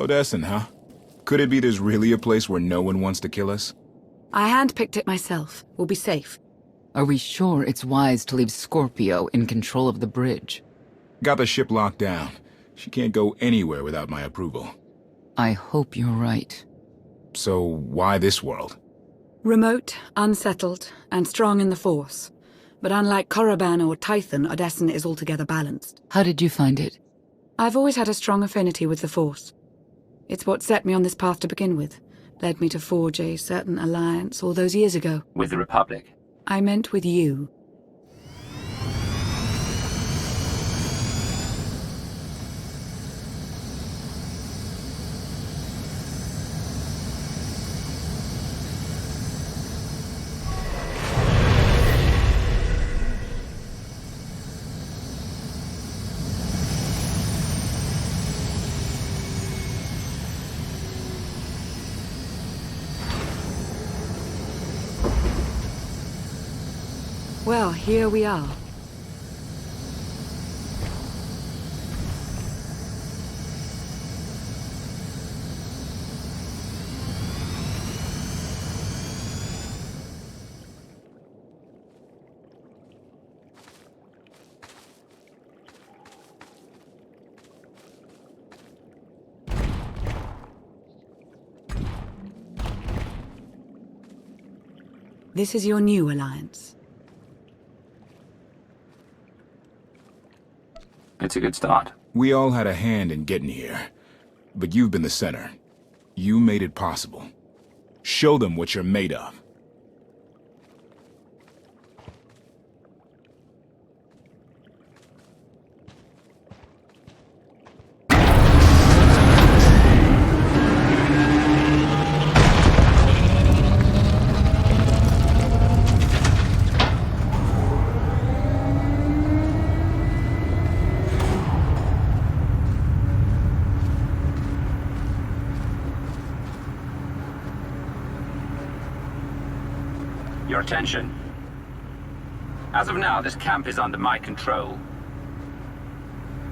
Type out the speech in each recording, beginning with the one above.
Odessen, huh? Could it be there's really a place where no one wants to kill us? I handpicked it myself. We'll be safe. Are we sure it's wise to leave Scorpio in control of the bridge? Got the ship locked down. She can't go anywhere without my approval. I hope you're right. So why this world? Remote, unsettled, and strong in the Force. But unlike Korriban or Tython, Odessen is altogether balanced. How did you find it? I've always had a strong affinity with the Force. It's what set me on this path to begin with. Led me to forge a certain alliance all those years ago. With the Republic? I meant with you. Well, here we are. This is your new alliance. It's a good start. We all had a hand in getting here. But you've been the center. You made it possible. Show them what you're made of. Your attention. As of now, this camp is under my control.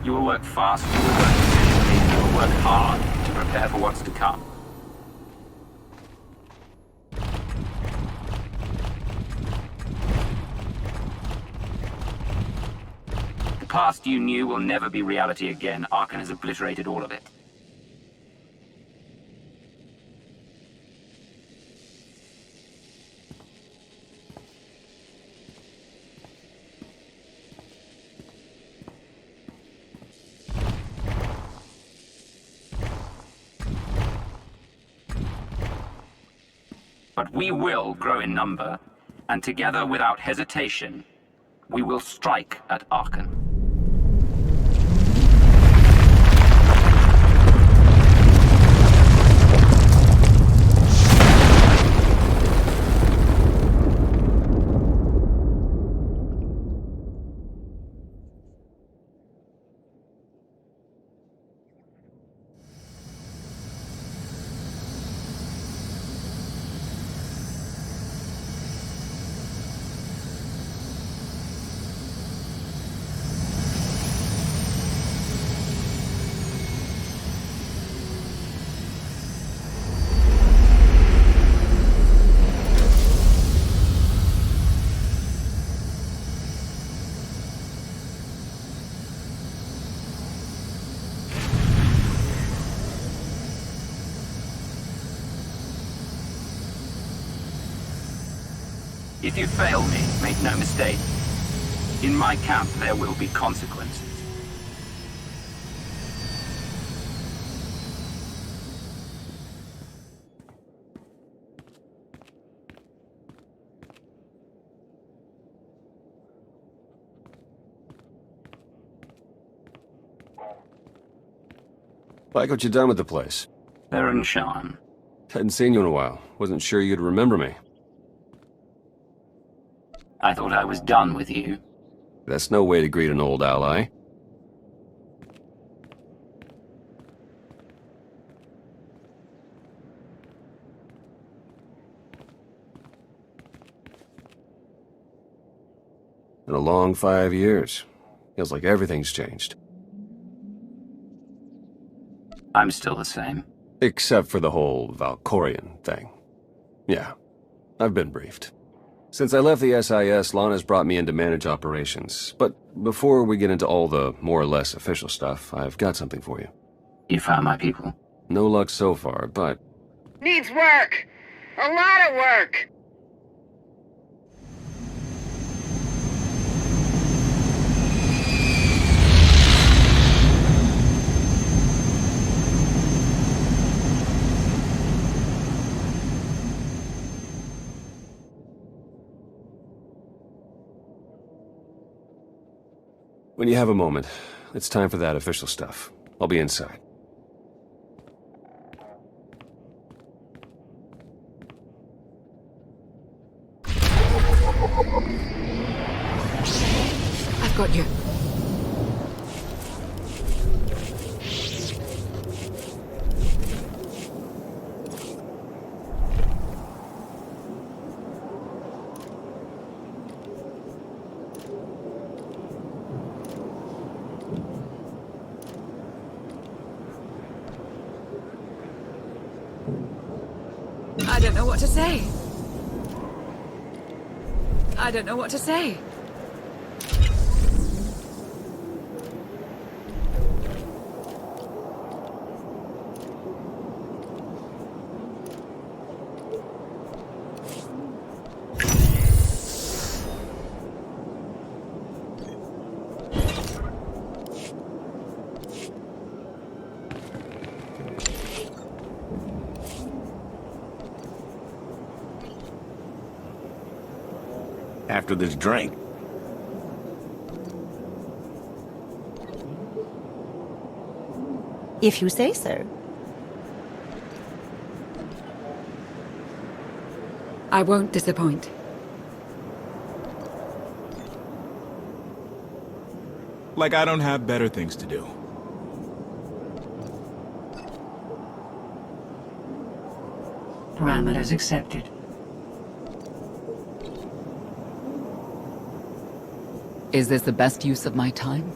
You will work fast, you will work efficiently, you will work hard to prepare for what's to come. The past you knew will never be reality again. Archon has obliterated all of it. But we will grow in number, and together, without hesitation, we will strike at Archon. If you fail me, make no mistake. In my camp, there will be consequences. Like what you done with the place? Baron Shan. Hadn't seen you in a while. Wasn't sure you'd remember me. I thought I was done with you. That's no way to greet an old ally. Been a long 5 years. Feels like everything's changed. I'm still the same. Except for the whole Valkorian thing. Yeah, I've been briefed. Since I left the SIS, Lana's brought me in to manage operations. But before we get into all the more or less official stuff, I've got something for you. You found my people? No luck so far, but... Needs work! A lot of work! When you have a moment, it's time for that official stuff. I'll be inside. I've got you. I don't know what to say. I don't know what to say. After this drink. If you say so. I won't disappoint. Like I don't have better things to do. Parameters accepted. Is this the best use of my time?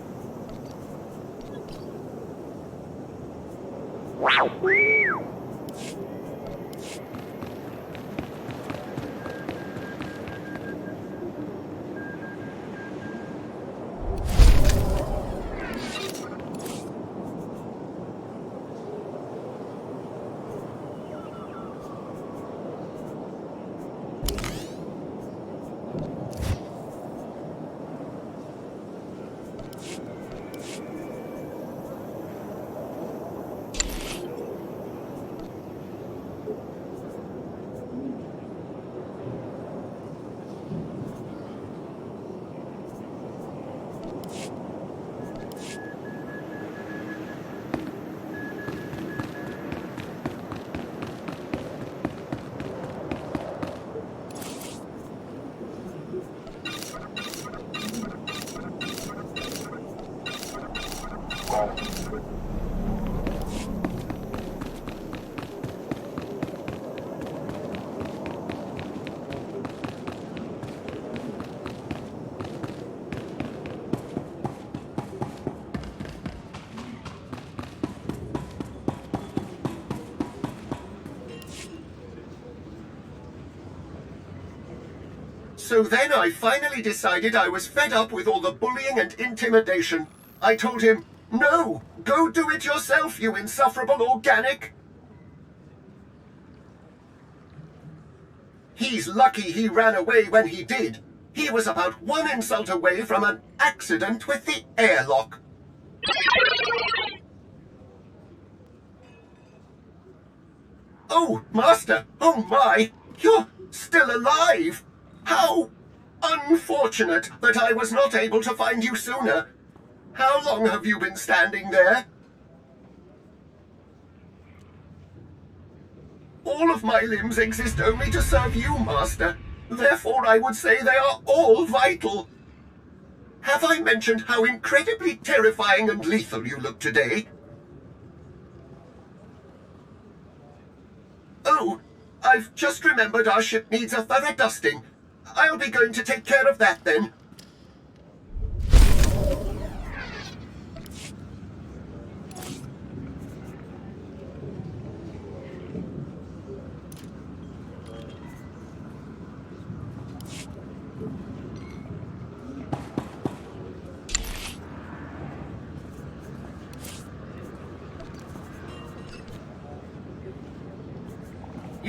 So then I finally decided I was fed up with all the bullying and intimidation. I told him, no, go do it yourself, you insufferable organic. He's lucky he ran away when he did. He was about one insult away from an accident with the airlock. Oh, Master! Oh my! You're still alive! How unfortunate that I was not able to find you sooner. How long have you been standing there? All of my limbs exist only to serve you, Master. Therefore, I would say they are all vital. Have I mentioned how incredibly terrifying and lethal you look today? Oh, I've just remembered our ship needs a thorough dusting. I'll be going to take care of that then.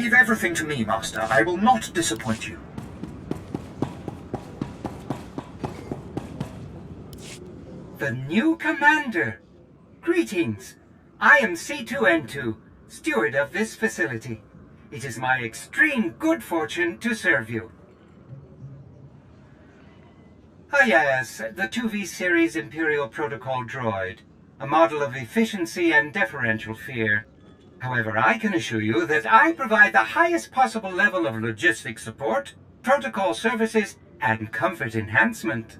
Leave everything to me, Master. I will not disappoint you. The new commander. Greetings. I am C2N2, steward of this facility. It is my extreme good fortune to serve you. Ah yes, the 2V series Imperial Protocol droid, a model of efficiency and deferential fear. However, I can assure you that I provide the highest possible level of logistics support, protocol services, and comfort enhancement.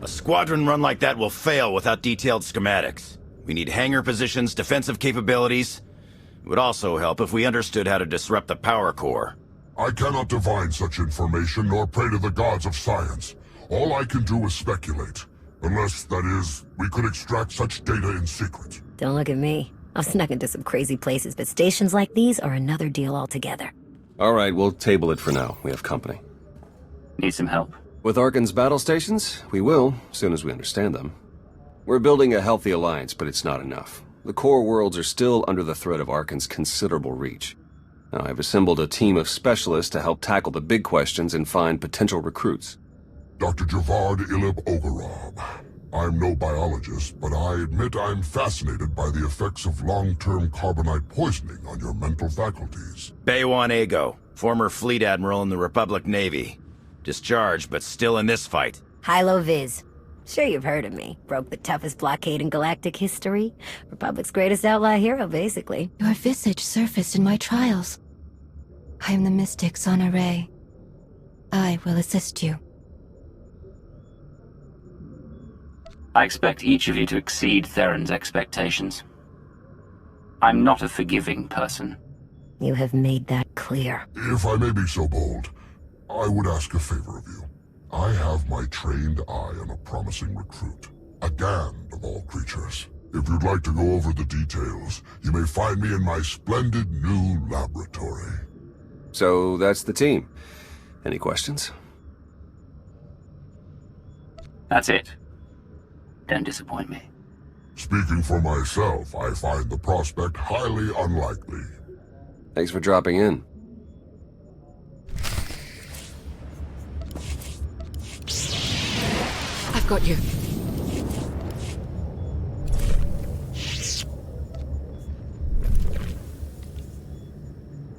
A squadron run like that will fail without detailed schematics. We need hangar positions, defensive capabilities. It would also help if we understood how to disrupt the power core. I cannot divine such information nor pray to the gods of science. All I can do is speculate. Unless, that is, we could extract such data in secret. Don't look at me. I've snuck into some crazy places, but stations like these are another deal altogether. Alright, we'll table it for now. We have company. Need some help? With Arkan's battle stations? We will, as soon as we understand them. We're building a healthy alliance, but it's not enough. The core worlds are still under the threat of Arkan's considerable reach. Now, I've assembled a team of specialists to help tackle the big questions and find potential recruits. Dr. Javad Ilib Ogorob. I'm no biologist, but I admit I'm fascinated by the effects of long-term carbonite poisoning on your mental faculties. Baywan Ego, former fleet admiral in the Republic Navy. Discharged, but still in this fight. Hilo Viz. Sure you've heard of me. Broke the toughest blockade in galactic history. Republic's greatest outlaw hero, basically. Your visage surfaced in my trials. I am the mystic Sana Ray. I will assist you. I expect each of you to exceed Theron's expectations. I'm not a forgiving person. You have made that clear. If I may be so bold, I would ask a favor of you. I have my trained eye on a promising recruit. A Gand of all creatures. If you'd like to go over the details, you may find me in my splendid new laboratory. So that's the team. Any questions? That's it. Don't disappoint me. Speaking for myself, I find the prospect highly unlikely. Thanks for dropping in. I've got you.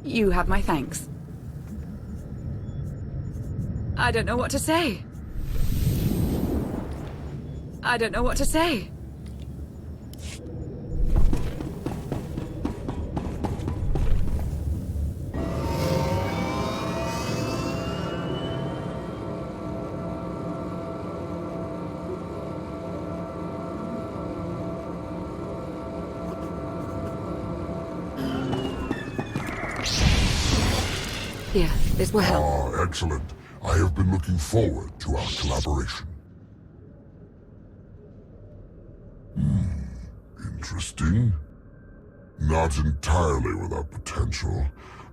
You have my thanks. I don't know what to say. I don't know what to say. Here, this will help. Ah, excellent. I have been looking forward to our collaboration. Interesting. Not entirely without potential,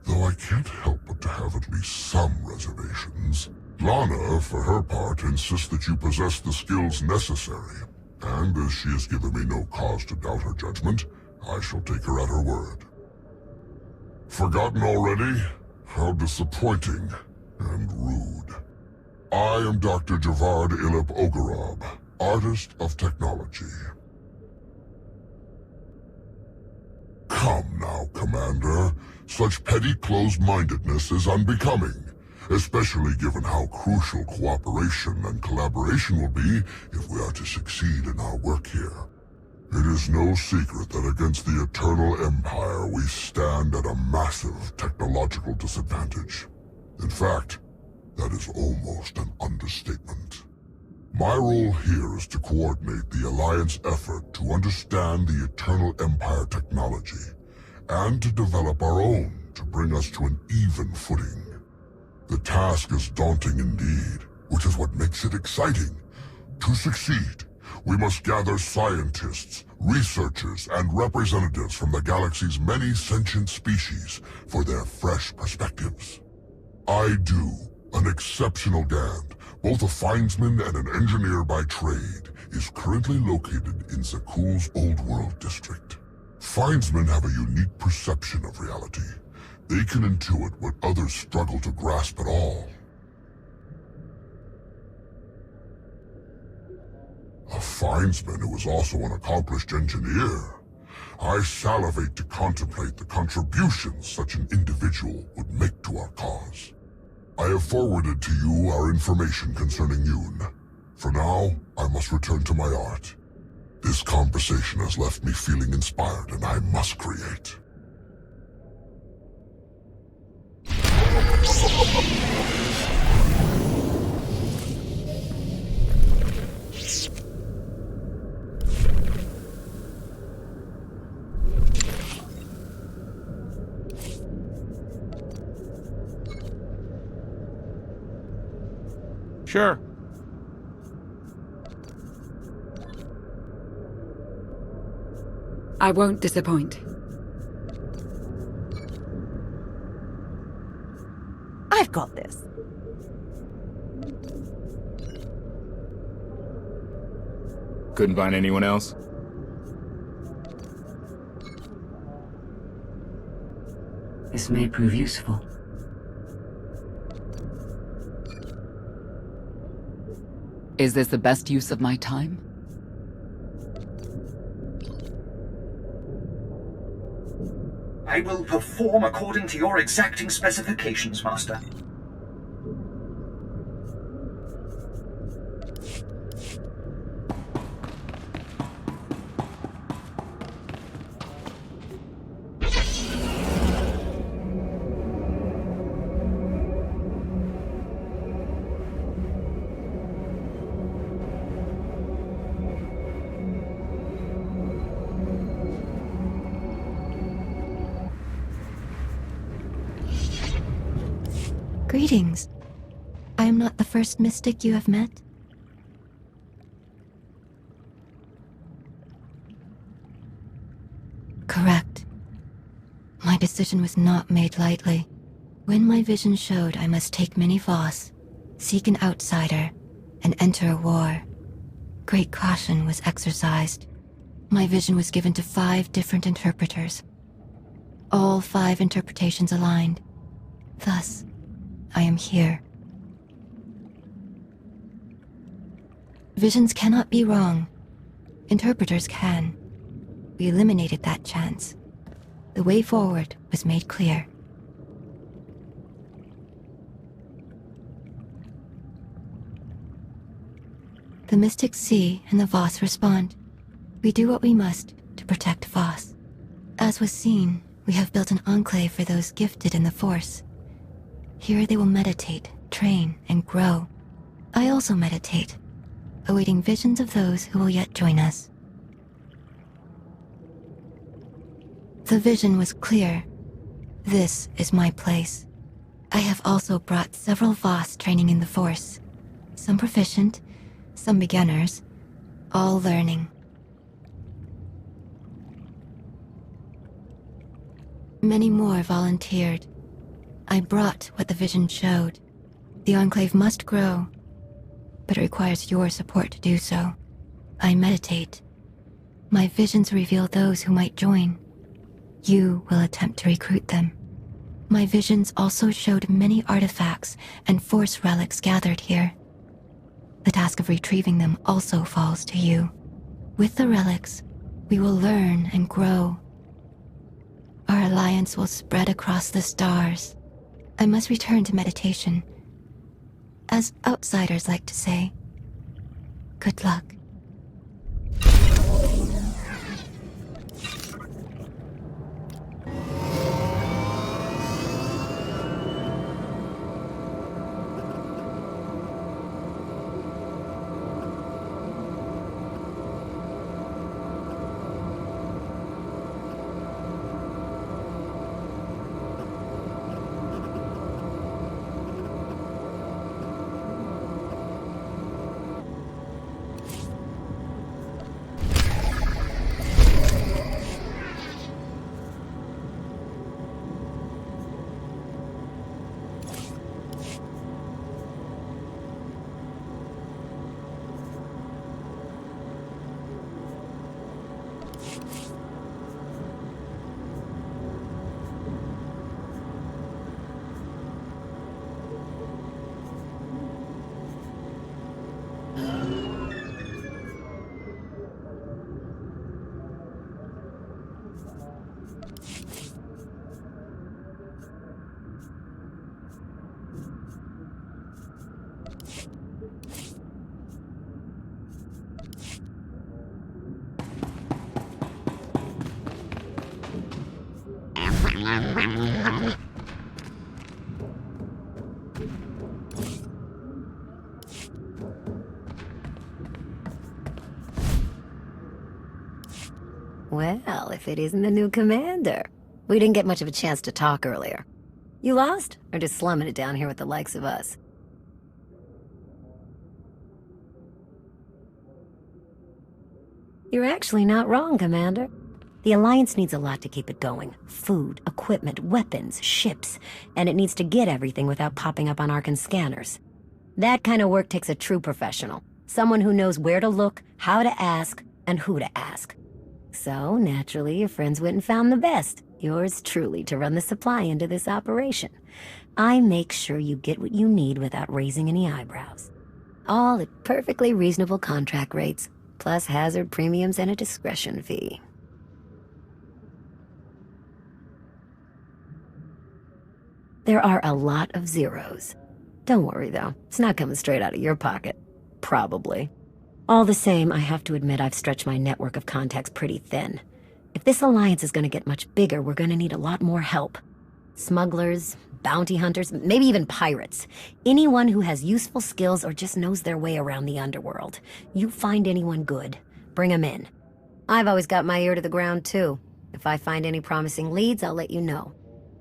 though I can't help but to have at least some reservations. Lana, for her part, insists that you possess the skills necessary, and as she has given me no cause to doubt her judgment, I shall take her at her word. Forgotten already? How disappointing and rude. I am Dr. Javad Ilib Ogorob, artist of technology. Come now, Commander. Such petty closed-mindedness is unbecoming, especially given how crucial cooperation and collaboration will be if we are to succeed in our work here. It is no secret that against the Eternal Empire we stand at a massive technological disadvantage. In fact, that is almost an understatement. My role here is to coordinate the Alliance effort to understand the Eternal Empire technology, and to develop our own to bring us to an even footing. The task is daunting indeed, which is what makes it exciting. To succeed, we must gather scientists, researchers, and representatives from the galaxy's many sentient species for their fresh perspectives. I do, an exceptional Gand, both a findsman and an engineer by trade, is currently located in Zakuul's Old World district. Findsmen have a unique perception of reality. They can intuit what others struggle to grasp at all. A findsman who is also an accomplished engineer. I salivate to contemplate the contributions such an individual would make to our cause. I have forwarded to you our information concerning Yoon. For now, I must return to my art. This conversation has left me feeling inspired, and I must create. Sure. I won't disappoint. I've got this. Couldn't find anyone else? This may prove useful. Is this the best use of my time? I will perform according to your exacting specifications, Master. Greetings. I am not the first mystic you have met. Correct. My decision was not made lightly. When my vision showed I must take many Voss, seek an outsider, and enter a war, great caution was exercised. My vision was given to 5 different interpreters. All 5 interpretations aligned. Thus, I am here. Visions cannot be wrong. Interpreters can. We eliminated that chance. The way forward was made clear. The Mystics see and the Voss respond. We do what we must to protect Voss. As was seen, we have built an enclave for those gifted in the Force. Here they will meditate, train, and grow. I also meditate, awaiting visions of those who will yet join us. The vision was clear. This is my place. I have also brought several Voss training in the Force. Some proficient, some beginners, all learning. Many more volunteered. I brought what the vision showed. The Enclave must grow, but it requires your support to do so. I meditate. My visions reveal those who might join. You will attempt to recruit them. My visions also showed many artifacts and Force relics gathered here. The task of retrieving them also falls to you. With the relics, we will learn and grow. Our alliance will spread across the stars. I must return to meditation. As outsiders like to say, good luck. Well, if it isn't the new commander. We didn't get much of a chance to talk earlier. You lost? Or just slumming it down here with the likes of us? You're actually not wrong, Commander. The Alliance needs a lot to keep it going. Food, equipment, weapons, ships. And it needs to get everything without popping up on Arkan scanners. That kind of work takes a true professional. Someone who knows where to look, how to ask, and who to ask. So, naturally, your friends went and found the best. Yours truly to run the supply into this operation. I make sure you get what you need without raising any eyebrows. All at perfectly reasonable contract rates, plus hazard premiums and a discretion fee. There are a lot of zeros. Don't worry, though. It's not coming straight out of your pocket. Probably. All the same, I have to admit I've stretched my network of contacts pretty thin. If this alliance is going to get much bigger, we're going to need a lot more help. Smugglers, bounty hunters, maybe even pirates. Anyone who has useful skills or just knows their way around the underworld. You find anyone good, bring them in. I've always got my ear to the ground, too. If I find any promising leads, I'll let you know.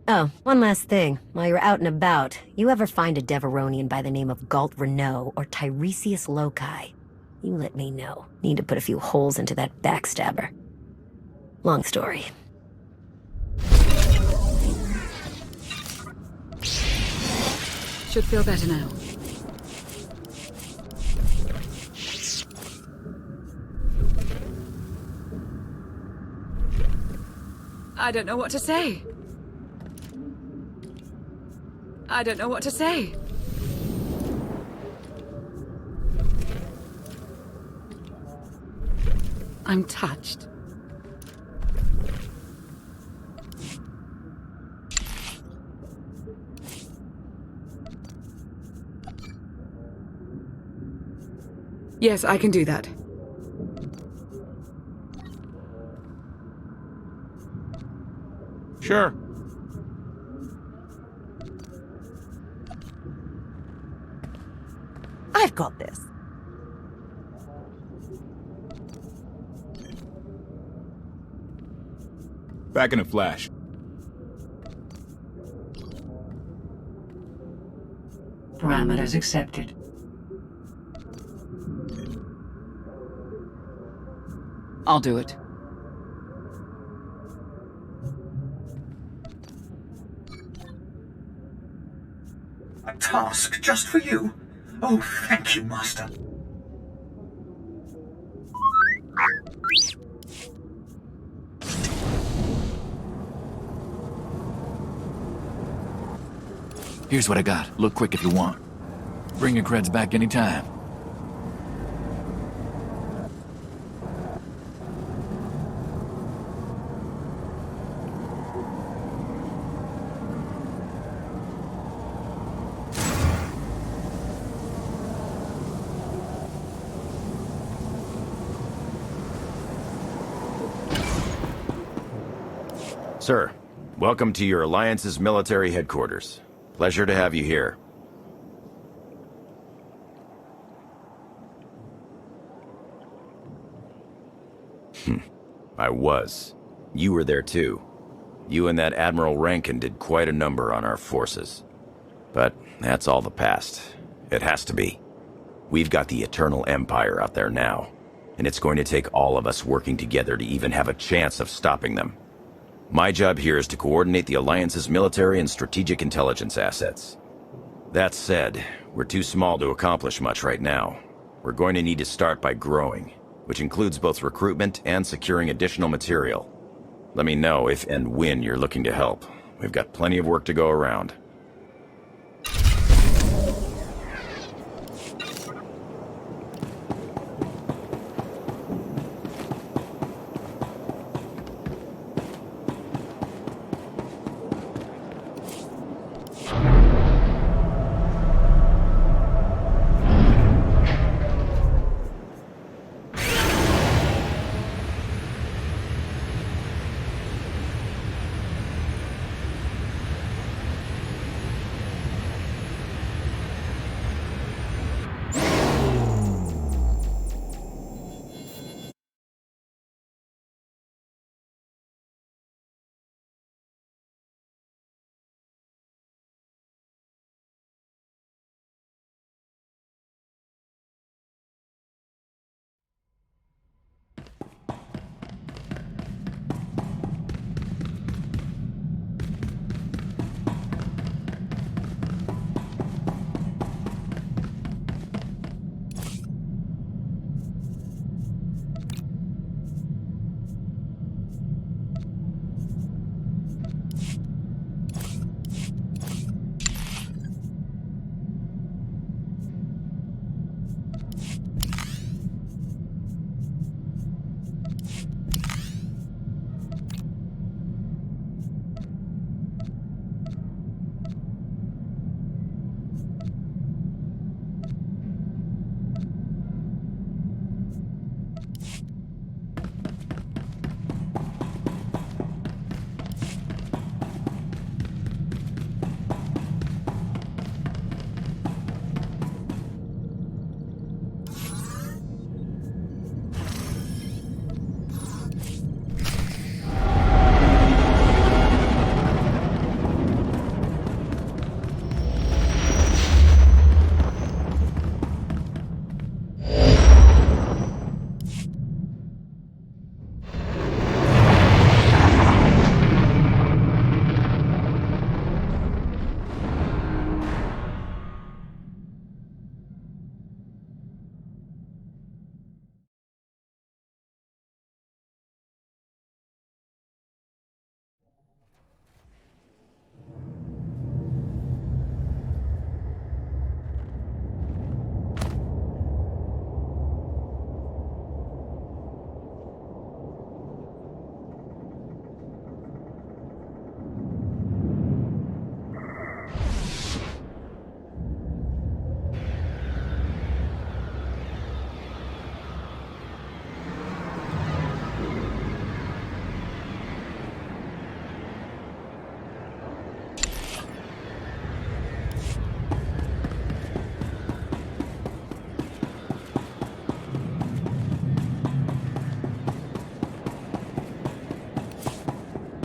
Oh, one last thing. While you're out and about, you ever find a Deveronian by the name of Galt Renault or Tiresias Loci? You let me know. Need to put a few holes into that backstabber. Long story. Should feel better now. I don't know what to say. I don't know what to say. I'm touched. Yes, I can do that. Sure. I've got this. Back in a flash. Parameters accepted. I'll do it. A task just for you? Oh, thank you, Master. Here's what I got. Look quick if you want. Bring your creds back anytime. Sir, welcome to your Alliance's military headquarters. Pleasure to have you here. I was. You were there too. You and that Admiral Rankin did quite a number on our forces. But that's all the past. It has to be. We've got the Eternal Empire out there now, and it's going to take all of us working together to even have a chance of stopping them. My job here is to coordinate the Alliance's military and strategic intelligence assets. That said, we're too small to accomplish much right now. We're going to need to start by growing, which includes both recruitment and securing additional material. Let me know if and when you're looking to help. We've got plenty of work to go around.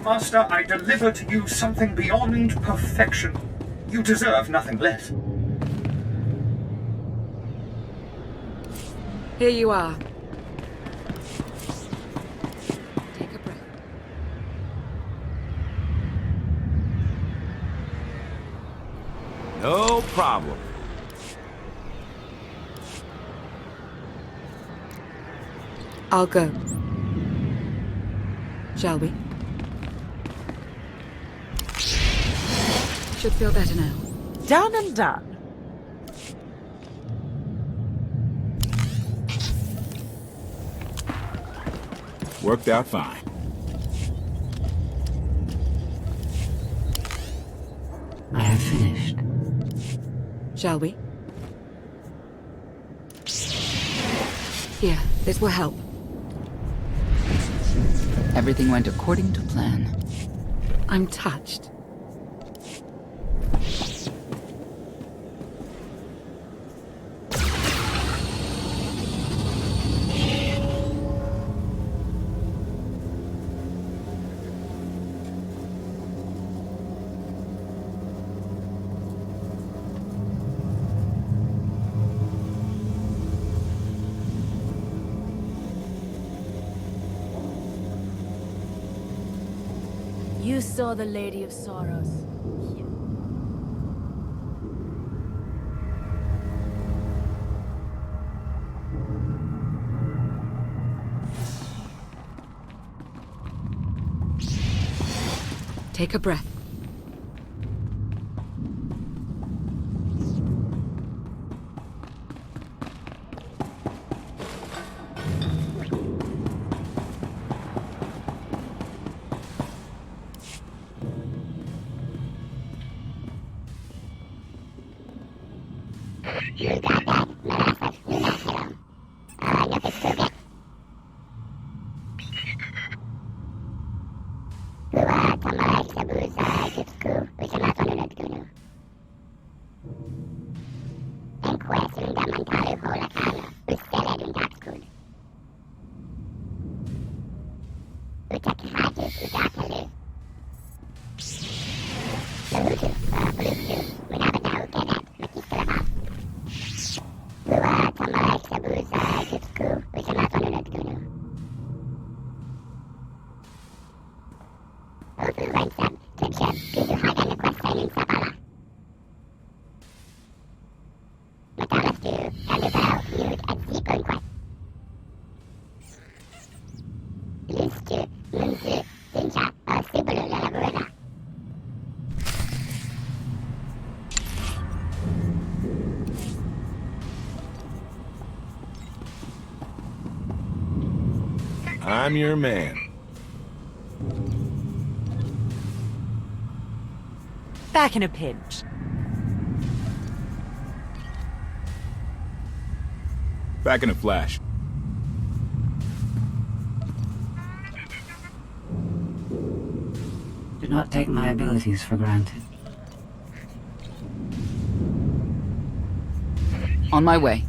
Master, I deliver to you something beyond perfection. You deserve nothing less. Here you are. Take a breath. No problem. I'll go. Shall we? Should feel better now. Done and done. Worked out fine. I have finished. Shall we? Here, this will help. Everything went according to plan. I'm touched. You saw the Lady of Sorrows. Take a breath. I'm your man. Back in a pinch. Back in a flash. Do not take my abilities for granted. On my way.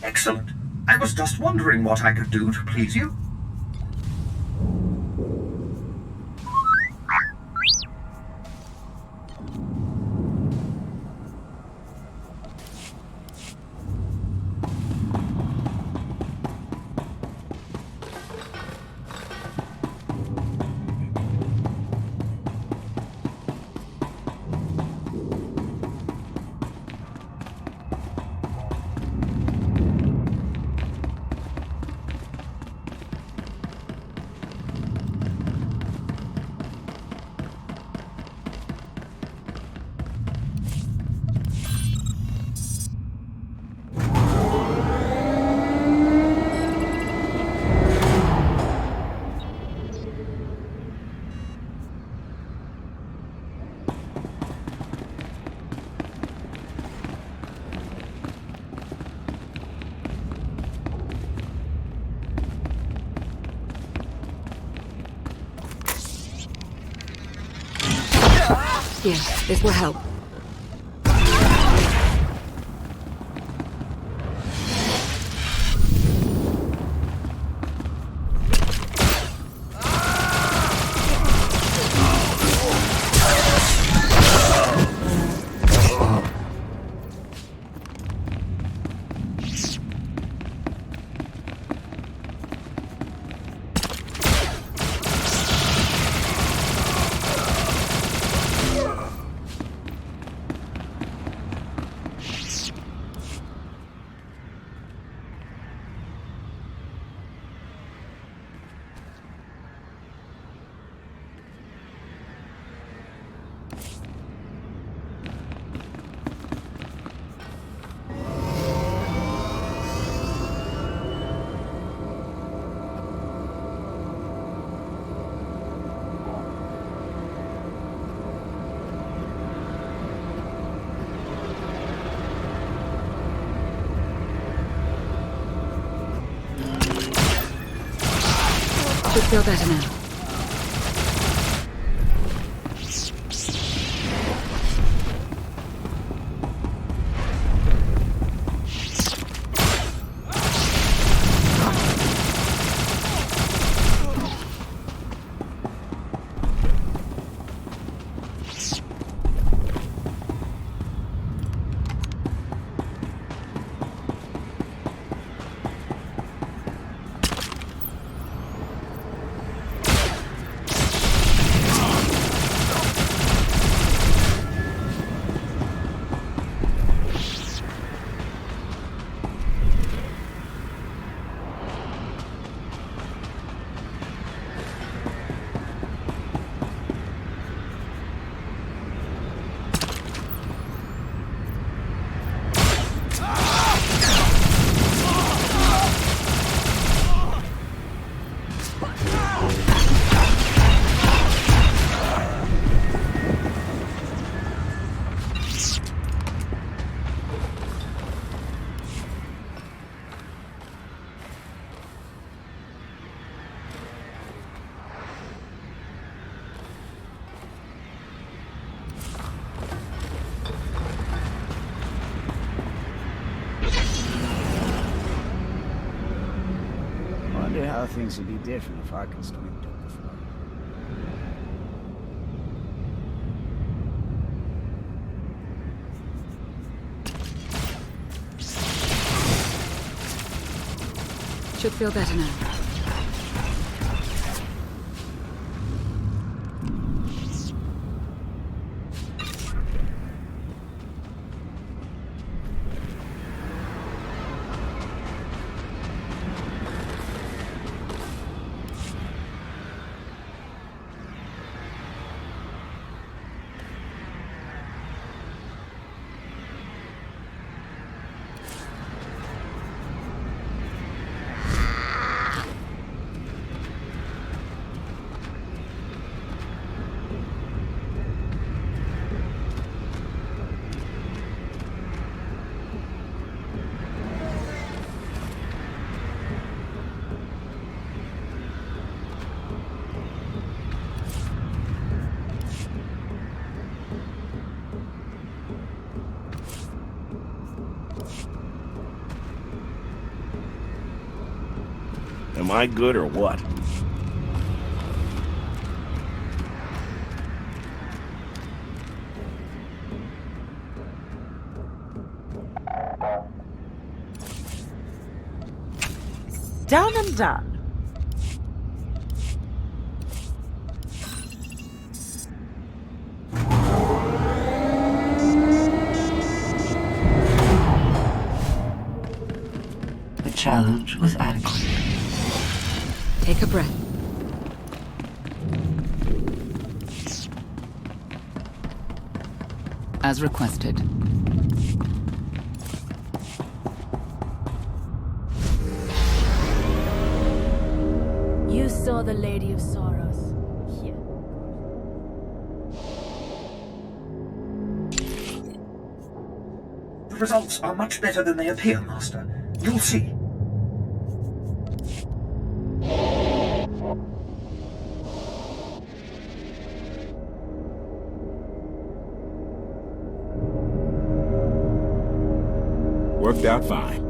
Excellent. I was just wondering what I could do to please you. Here, this will help. feel better now. Wonder how things would be different if Arkenstein took the floor. Should feel better now. Am I good or what? Done and done. The challenge was adequate. Take a breath. As requested. You saw the Lady of Sorrows. Here. The results are much better than they appear, Master. You'll see. Worked out fine.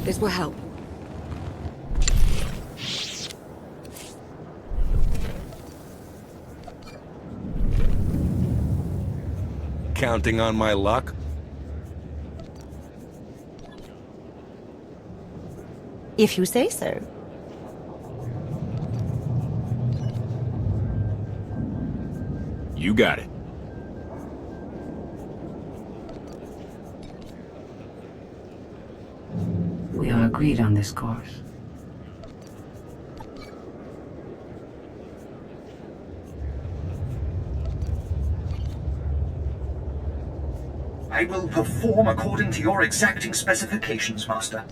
This will help. Counting on my luck? If you say so. You got it. We are agreed on this course. I will perform according to your exacting specifications, Master.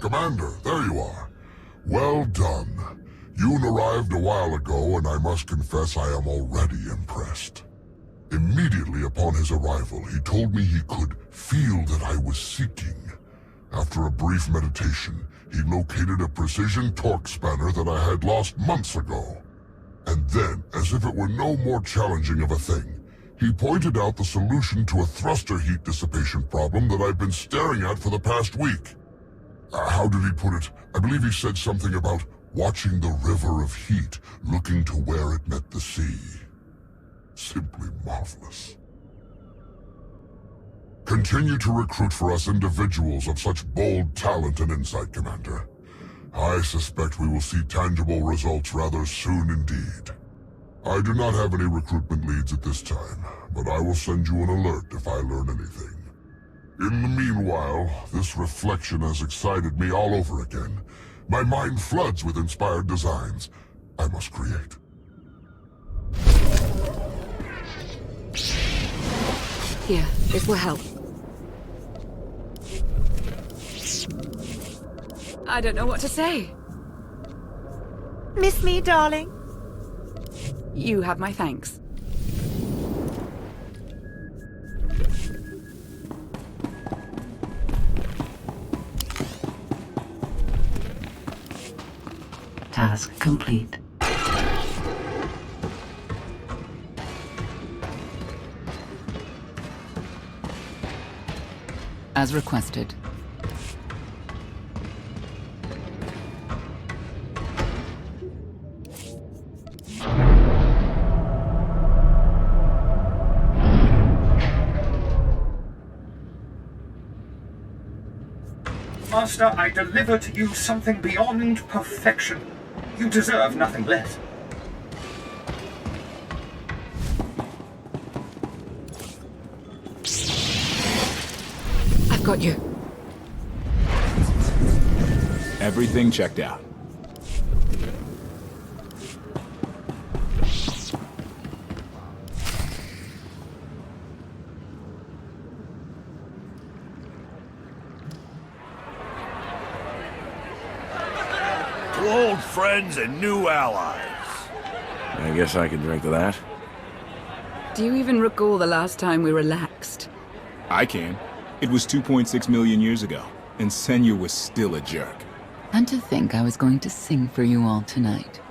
Commander, there you are. Well done. Yoon arrived a while ago, and I must confess I am already impressed. Immediately upon his arrival, he told me he could feel that I was seeking. After a brief meditation, he located a precision torque spanner that I had lost months ago. And then, as if it were no more challenging of a thing, he pointed out the solution to a thruster heat dissipation problem that I've been staring at for the past week. How did he put it? I believe he said something about watching the river of heat, looking to where it met the sea. Simply marvelous. Continue to recruit for us individuals of such bold talent and insight, Commander. I suspect we will see tangible results rather soon indeed. I do not have any recruitment leads at this time, but I will send you an alert if I learn anything. In the meanwhile, this reflection has excited me all over again. My mind floods with inspired designs I must create. Here, this will help. I don't know what to say. Miss me, darling? You have my thanks. Task complete. As requested. Master, I deliver to you something beyond perfection. You deserve nothing less. I've got you. Everything checked out. Old friends and new allies. I guess I can drink to that. Do you even recall the last time we relaxed? I can. It was 2.6 million years ago, and Senya was still a jerk. And to think I was going to sing for you all tonight.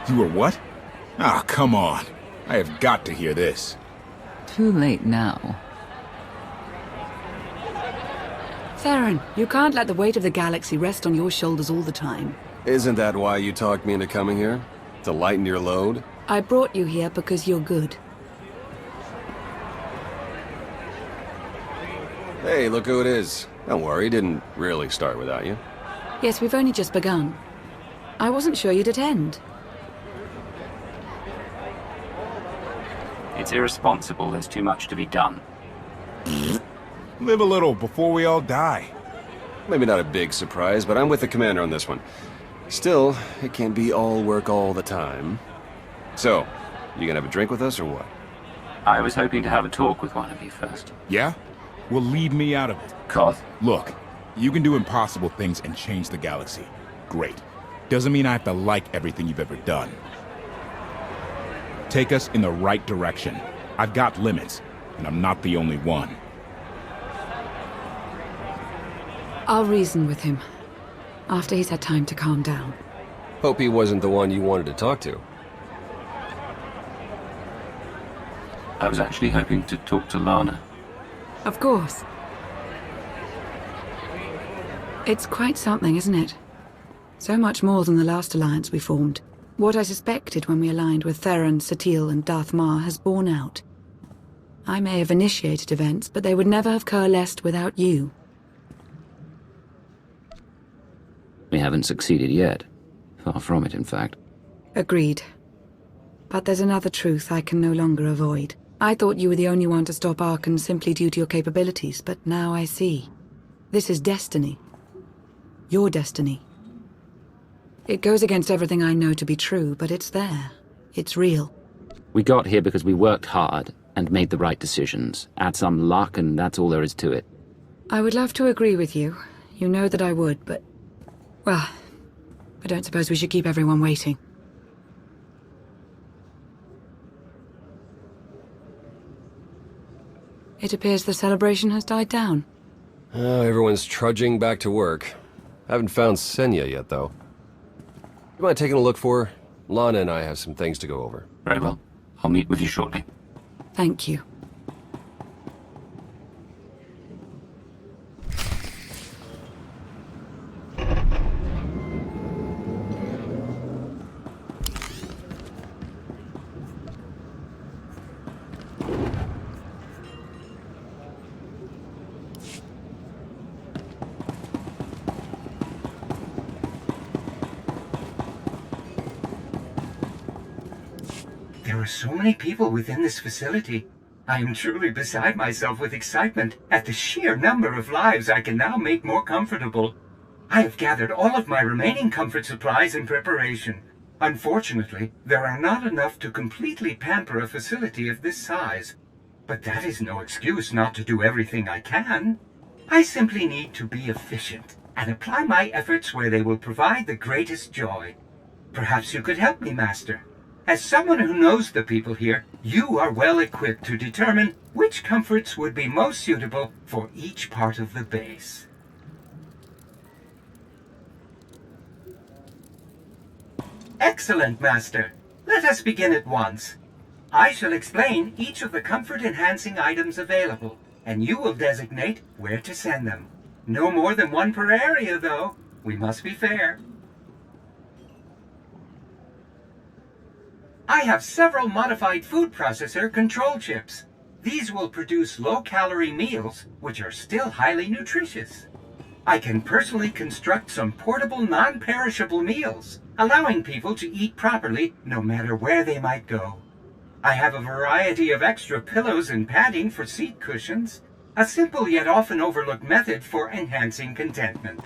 You were what? Ah, come on. I have got to hear this. Too late now. Theron, you can't let the weight of the galaxy rest on your shoulders all the time. Isn't that why you talked me into coming here? To lighten your load? I brought you here because you're good. Hey, look who it is. Don't worry, didn't really start without you. Yes, we've only just begun. I wasn't sure you'd attend. It's irresponsible. There's too much to be done. Live a little before we all die. Maybe not a big surprise, but I'm with the commander on this one. Still, it can't be all work all the time. So, you gonna have a drink with us or what? I was hoping to have a talk with one of you first. Yeah? Well, leave me out of it. Koth? Look, you can do impossible things and change the galaxy. Great. Doesn't mean I have to like everything you've ever done. Take us in the right direction. I've got limits, and I'm not the only one. I'll reason with him, after he's had time to calm down. Hope he wasn't the one you wanted to talk to. I was actually hoping to talk to Lana. Of course. It's quite something, isn't it? So much more than the last alliance we formed. What I suspected when we aligned with Theron, Satil, and Darth Mar has borne out. I may have initiated events, but they would never have coalesced without you. We haven't succeeded yet. Far from it, in fact. Agreed. But there's another truth I can no longer avoid. I thought you were the only one to stop Archon simply due to your capabilities, but now I see. This is destiny. Your destiny. It goes against everything I know to be true, but it's there. It's real. We got here because we worked hard and made the right decisions. Add some luck and that's all there is to it. I would love to agree with you. You know that I would, but... well, I don't suppose we should keep everyone waiting. It appears the celebration has died down. Everyone's trudging back to work. Haven't found Senya yet, though. You mind taking a look for her? Lana and I have some things to go over. Very well. I'll meet with you shortly. Thank you. There are so many people within this facility. I am truly beside myself with excitement at the sheer number of lives I can now make more comfortable. I have gathered all of my remaining comfort supplies in preparation. Unfortunately, there are not enough to completely pamper a facility of this size. But that is no excuse not to do everything I can. I simply need to be efficient and apply my efforts where they will provide the greatest joy. Perhaps you could help me, Master. As someone who knows the people here, you are well equipped to determine which comforts would be most suitable for each part of the base. Excellent, Master. Let us begin at once. I shall explain each of the comfort-enhancing items available, and you will designate where to send them. No more than one per area, though. We must be fair. I have several modified food processor control chips. These will produce low-calorie meals, which are still highly nutritious. I can personally construct some portable, non-perishable meals, allowing people to eat properly no matter where they might go. I have a variety of extra pillows and padding for seat cushions, a simple yet often overlooked method for enhancing contentment.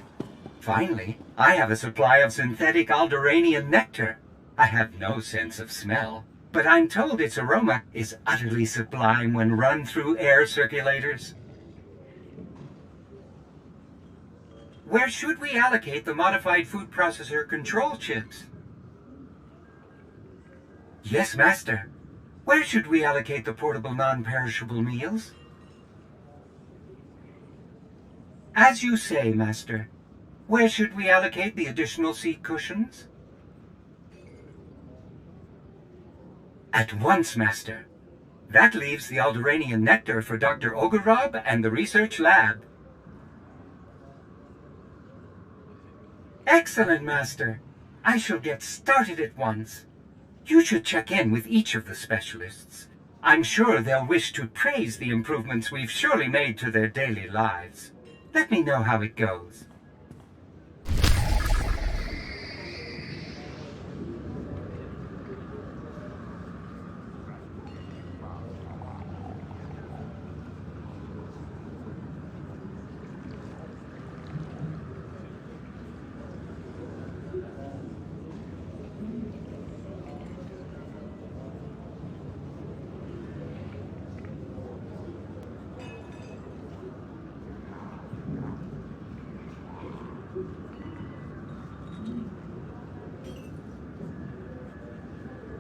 Finally, I have a supply of synthetic alderanian nectar. I have no sense of smell, but I'm told its aroma is utterly sublime when run through air circulators. Where should we allocate the modified food processor control chips? Yes, Master. Where should we allocate the portable non-perishable meals? As you say, Master. Where should we allocate the additional seat cushions? At once, Master. That leaves the Alderanian nectar for Dr. Ogorob and the research lab. Excellent, Master. I shall get started at once. You should check in with each of the specialists. I'm sure they'll wish to praise the improvements we've surely made to their daily lives. Let me know how it goes.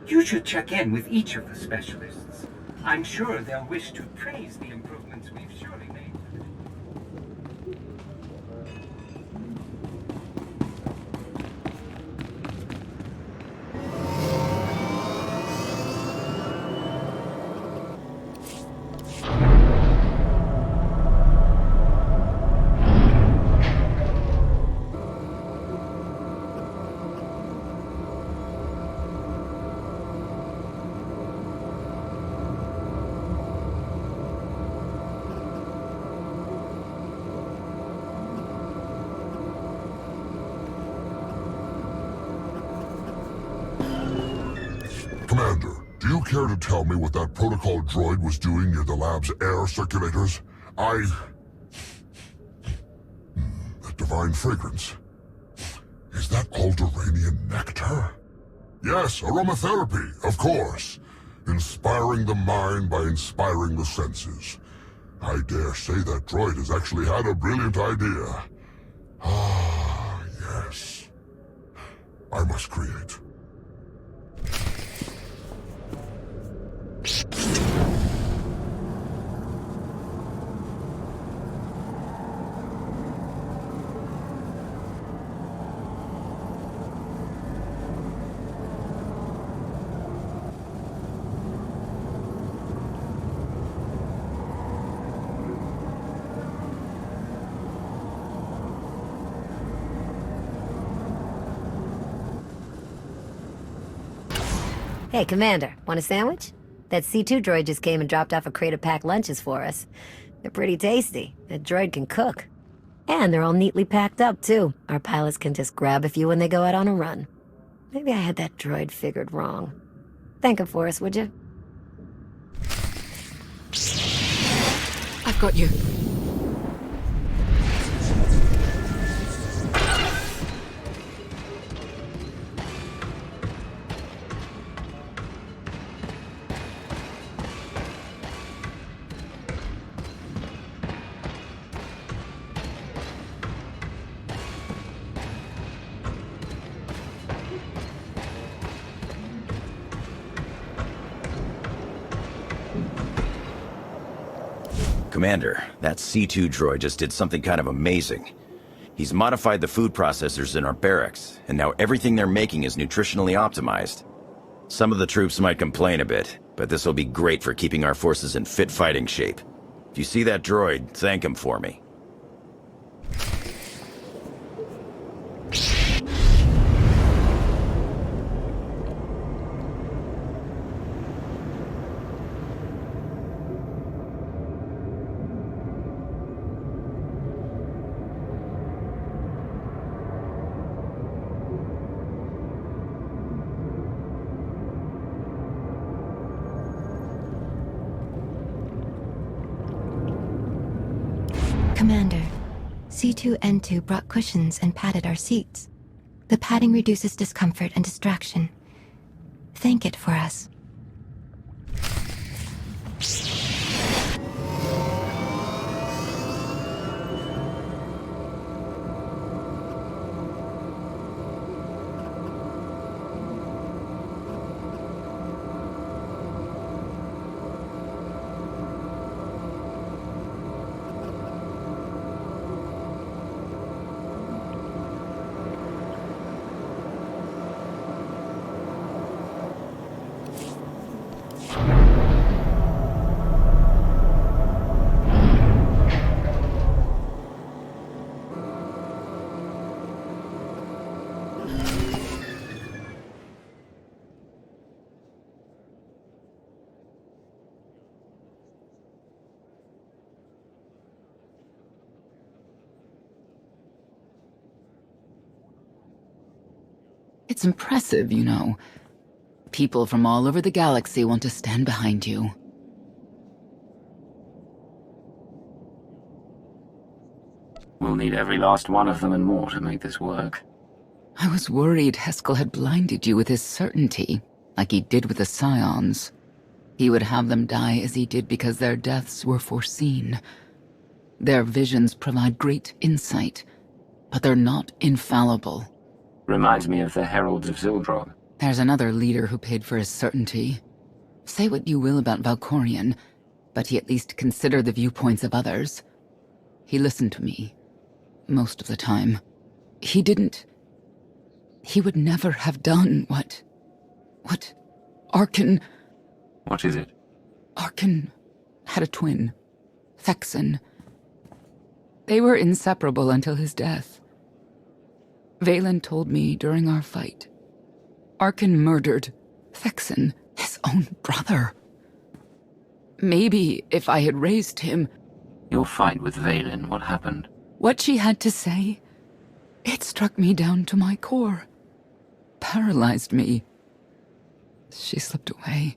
You should check in with each of the specialists. I'm sure they'll wish to praise the improvements we've surely made. Commander, do you care to tell me what that protocol droid was doing near the lab's air circulators? That divine fragrance. Is that Alderanian nectar? Yes, aromatherapy, of course. Inspiring the mind by inspiring the senses. I dare say that droid has actually had a brilliant idea. Ah, yes. I must create. Hey, Commander, want a sandwich? That C2 droid just came and dropped off a crate of packed lunches for us. They're pretty tasty. That droid can cook. And they're all neatly packed up, too. Our pilots can just grab a few when they go out on a run. Maybe I had that droid figured wrong. Thank him for us, would you? I've got you. Commander, that C2 droid just did something kind of amazing. He's modified the food processors in our barracks, and now everything they're making is nutritionally optimized. Some of the troops might complain a bit, but this will be great for keeping our forces in fit fighting shape. If you see that droid, thank him for me. Commander, C2N2 brought cushions and padded our seats. The padding reduces discomfort and distraction. Thank it for us. It's impressive, you know. People from all over the galaxy want to stand behind you. We'll need every last one of them and more to make this work. I was worried Heskel had blinded you with his certainty, like he did with the Scions. He would have them die as he did because their deaths were foreseen. Their visions provide great insight, but they're not infallible. Reminds me of the Heralds of Zildrog. There's another leader who paid for his certainty. Say what you will about Valkorion, but he at least considered the viewpoints of others. He listened to me. Most of the time. He would never have done what Arkin... What is it? Arkin had a twin, Thexan. They were inseparable until his death. Valen told me during our fight. Arkin murdered Thexan, his own brother. Maybe if I had raised him... Your fight with Valen, what happened? What she had to say, it struck me down to my core. Paralyzed me. She slipped away.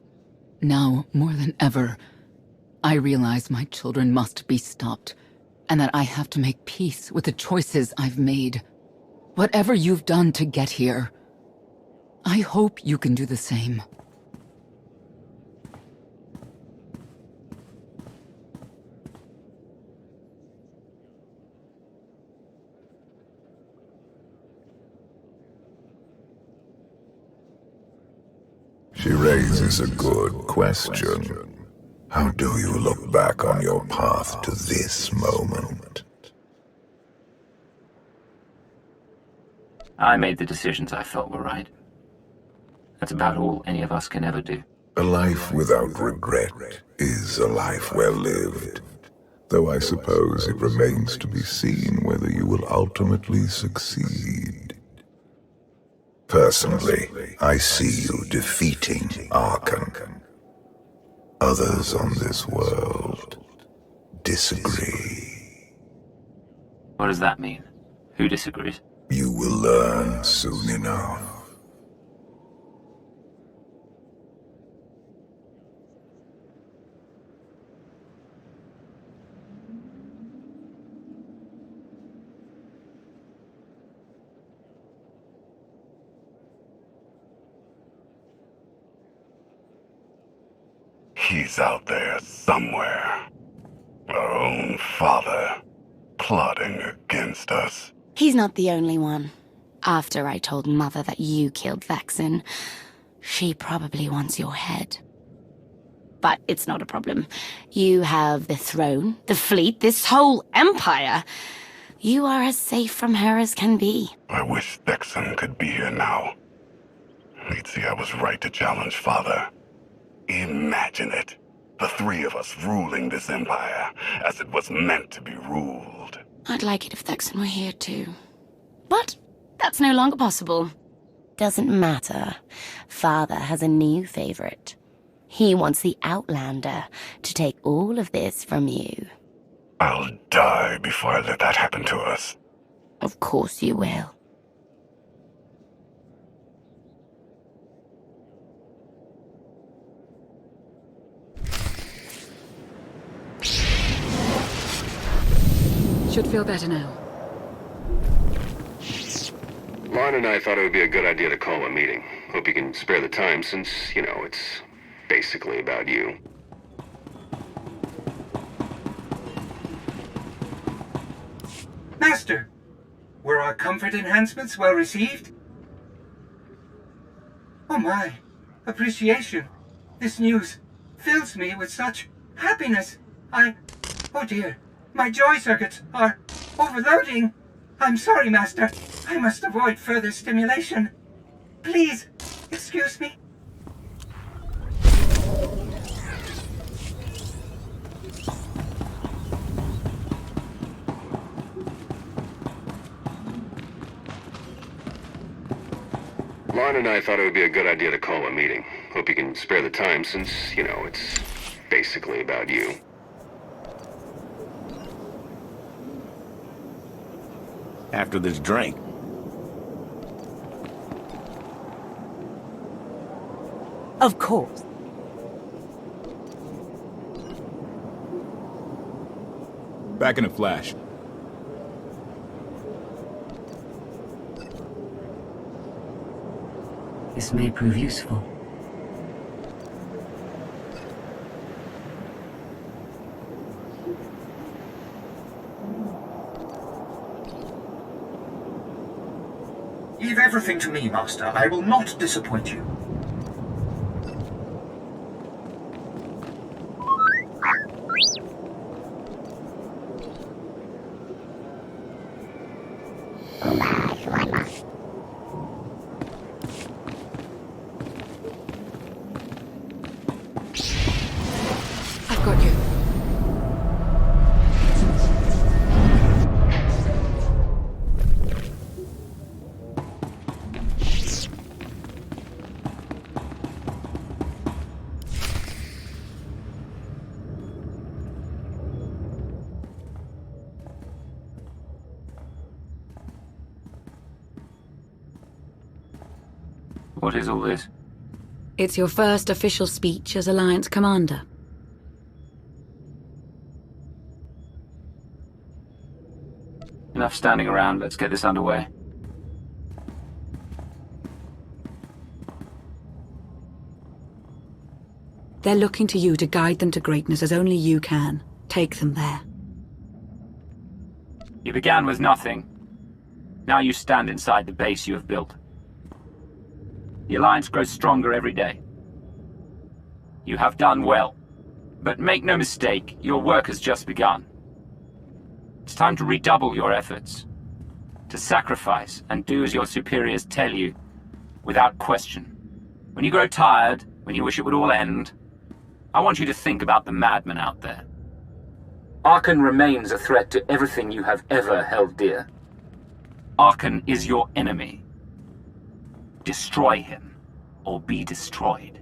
Now, more than ever, I realize my children must be stopped, and that I have to make peace with the choices I've made. Whatever you've done to get here, I hope you can do the same. She raises a good question. How do you look back on your path to this moment? I made the decisions I felt were right. That's about all any of us can ever do. A life without regret is a life well lived, though I suppose it remains to be seen whether you will ultimately succeed. Personally, I see you defeating Archon. Others on this world disagree. What does that mean? Who disagrees? You will learn soon enough. He's out there somewhere. Our own father, plotting against us. He's not the only one. After I told Mother that you killed Vexen, she probably wants your head. But it's not a problem. You have the throne, the fleet, this whole empire. You are as safe from her as can be. I wish Vexen could be here now. He'd see I was right to challenge Father. Imagine it. The three of us ruling this empire as it was meant to be ruled. I'd like it if Vexen were here too. But that's no longer possible. Doesn't matter. Father has a new favorite. He wants the Outlander to take all of this from you. I'll die before I let that happen to us. Of course you will. Should feel better now. Lon and I thought it would be a good idea to call a meeting. Hope you can spare the time since, you know, it's basically about you. Master, were our comfort enhancements well received? Oh my, appreciation. This news fills me with such happiness. Oh dear, my joy circuits are overloading. I'm sorry, Master. I must avoid further stimulation. Please, excuse me. Lon and I thought it would be a good idea to call a meeting. Hope you can spare the time since, you know, it's basically about you. After this drink. Of course. Back in a flash. This may prove useful. Leave everything to me, Master. I will not disappoint you. I've got you. What is all this? It's your first official speech as Alliance Commander. Enough standing around, let's get this underway. They're looking to you to guide them to greatness as only you can. Take them there. You began with nothing. Now you stand inside the base you have built. The Alliance grows stronger every day. You have done well. But make no mistake, your work has just begun. It's time to redouble your efforts. To sacrifice and do as your superiors tell you, without question. When you grow tired, when you wish it would all end, I want you to think about the madman out there. Archon remains a threat to everything you have ever held dear. Archon is your enemy. Destroy him, or be destroyed.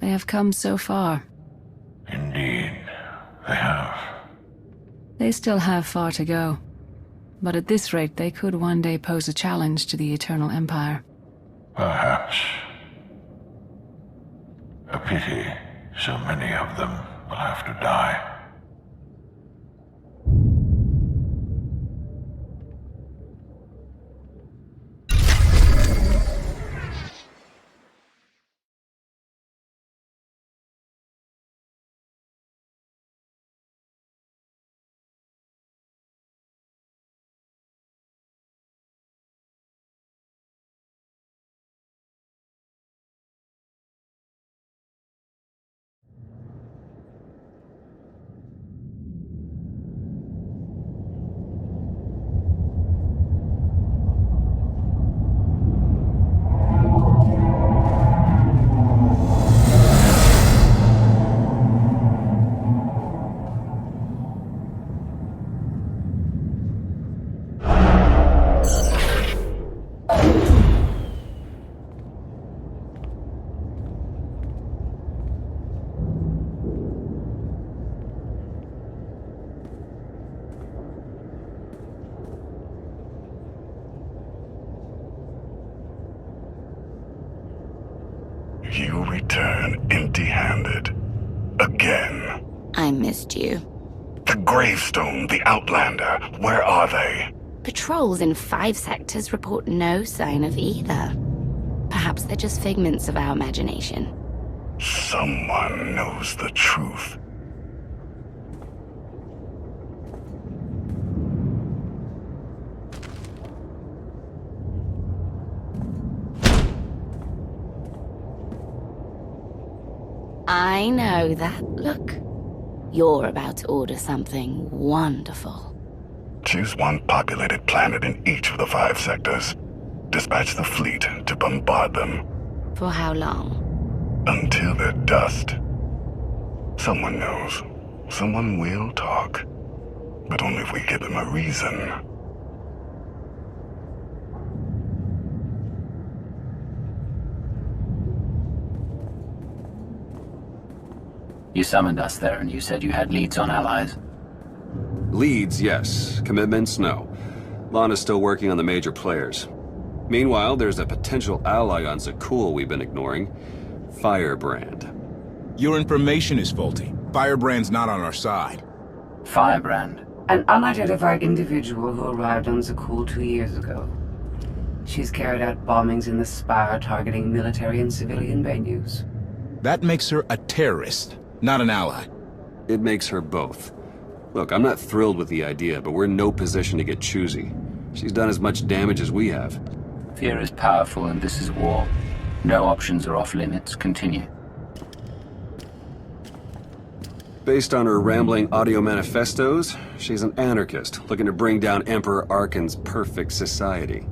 They have come so far. Indeed, they have. They still have far to go. But at this rate, they could one day pose a challenge to the Eternal Empire. Perhaps. A pity so many of them will have to die. You return empty-handed. Again. I missed you. The Gravestone, the Outlander, where are they? Patrols in 5 sectors report no sign of either. Perhaps they're just figments of our imagination. Someone knows the truth. I know that look. You're about to order something wonderful. Choose one populated planet in each of the 5 sectors. Dispatch the fleet to bombard them. For how long? Until they're dust. Someone knows. Someone will talk. But only if we give them a reason. You summoned us there and you said you had leads on allies. Leads, yes. Commitments, no. Lana's still working on the major players. Meanwhile, there's a potential ally on Zakul we've been ignoring. Firebrand. Your information is faulty. Firebrand's not on our side. Firebrand? An unidentified individual who arrived on Zakul 2 years ago. She's carried out bombings in the Spire targeting military and civilian venues. That makes her a terrorist, not an ally. It makes her both. Look, I'm not thrilled with the idea, but we're in no position to get choosy. She's done as much damage as we have. Fear is powerful and this is war. No options are off limits. Continue. Based on her rambling audio manifestos, she's an anarchist looking to bring down Emperor Arkan's perfect society.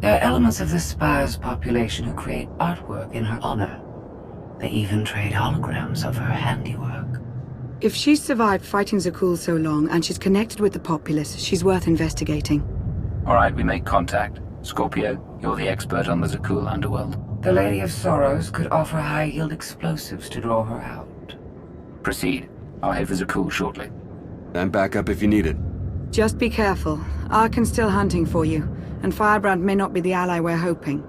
There are elements of the Spire's population who create artwork in her honor. They even trade holograms of her handiwork. If she's survived fighting Zakul so long and she's connected with the populace, she's worth investigating. All right, we make contact. Scorpio, you're the expert on the Zakul underworld. The Lady of Sorrows could offer high-yield explosives to draw her out. Proceed. I'll head for Zakul shortly. And back up if you need it. Just be careful. Arkan's still hunting for you, and Firebrand may not be the ally we're hoping.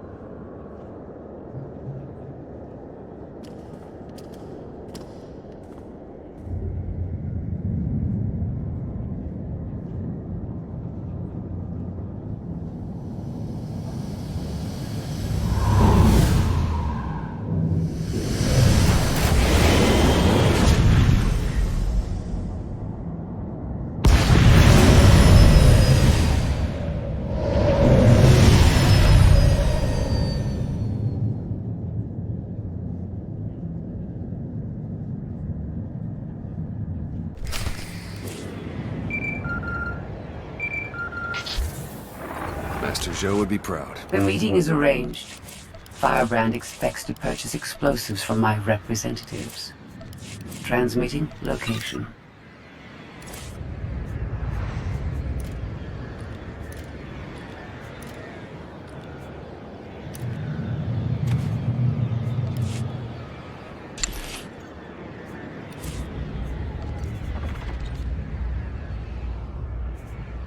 Master Zhou would be proud. The meeting is arranged. Firebrand expects to purchase explosives from my representatives. Transmitting location.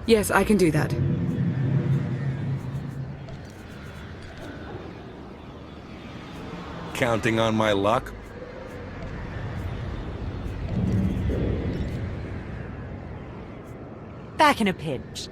Yes, I can do that. Counting on my luck? Back in a pinch.